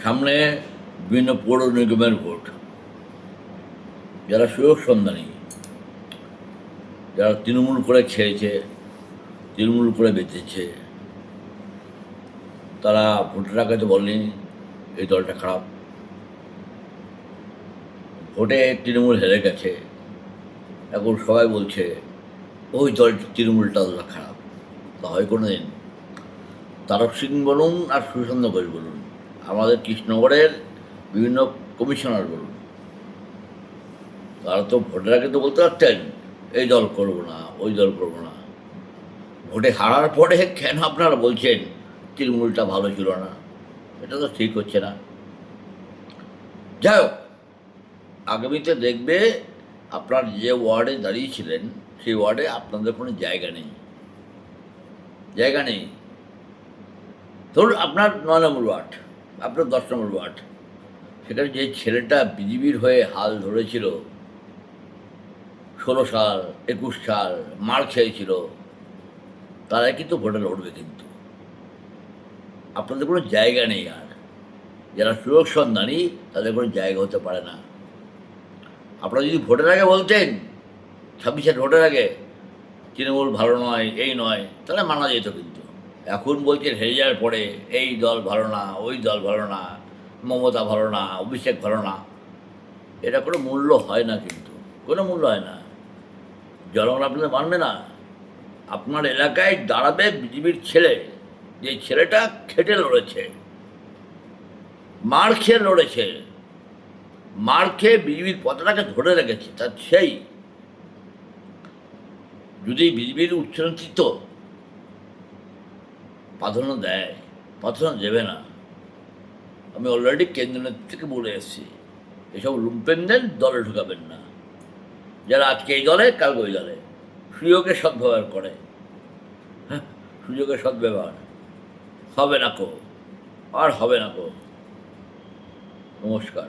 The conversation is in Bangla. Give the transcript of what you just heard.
সামনে বিভিন্ন পৌর নিগমের ভোট। যারা সুযোগ সন্ধানী, যারা তৃণমূল করে খেয়েছে, তৃণমূল করে বেঁচেছে, তারা ভোটের আগে তো বলেনি এই দলটা খারাপ। ভোটে তৃণমূল হেরে গেছে, এখন সবাই বলছে ওই দলটা তৃণমূলটা খারাপ। তা হয় কোনো দিন? তারক সিং বলুন আর সুশান্ত ঘোষ বলুন, আমাদের কৃষ্ণগড়ের বিভিন্ন কমিশনার বলুন, তারা তো ভোটের আগে তো বলতে পারতেন এই দল করবো না, ওই দল করবো না। ভোটে হারার পরে কেন আপনারা বলছেন তৃণমূলটা ভালো ছিল না? এটা তো ঠিক হচ্ছে না। যাই হোক, আগামীতে দেখবে আপনার যে ওয়ার্ডে দাঁড়িয়েছিলেন সেই ওয়ার্ডে আপনাদের কোনো জায়গা নেই, জায়গা নেই। ধরুন আপনার 9 নম্বর ওয়ার্ড, আপনার 10 নম্বর ওয়ার্ড, সেখানে যে ছেলেটা বিজেপির হয়ে হাল ধরেছিল 16 সাল 21 সাল, মার খেয়েছিল, তারাই কিন্তু ভোটে লড়বে। কিন্তু আপনাদের কোনো জায়গা নেই। আর যারা সুযোগ সন্ধানী তাদের কোনো জায়গা হতে পারে না। আপনারা যদি ভোটের আগে বলতেন, 26-এর ভোটের আগে তৃণমূল ভালো নয়, এই নয়, তাহলে মানা যেত। কিন্তু এখন বলছেন হেরে যাওয়ার পরে এই দল ভালো না, ওই দল ভালো না, মমতা ভালো না, অভিষেক ভালো না, এটা কোনো মূল্য হয় না। কিন্তু কোনো মূল্য হয় না। জনগণ আপনাদের মানবে না। আপনার এলাকায় দাঁড়াবে বিজেপির ছেলে, যে ছেলেটা খেটে লড়েছে, মার খেয়ে লড়েছে, মার খেয়ে বিজেপির পতাকাকে ধরে রেখেছে, তার সেই যদি বিজেপির উচ্চ নেতৃত্ব প্রাধান্য দেয়, প্রাধান্য দেবে না। আমি অলরেডি কেন্দ্র নেতৃত্বকে বলে এসেছি, এসব লুম্পেনদের দলে ঢুকাবেন না। যারা আজকে এই দলে, কালকে ওই দলে, সুযোগের সদ্ব্যবহার করে। হ্যাঁ, সুযোগের সদ্ব্যবহার হবে না কো, আর হবে না কো। নমস্কার।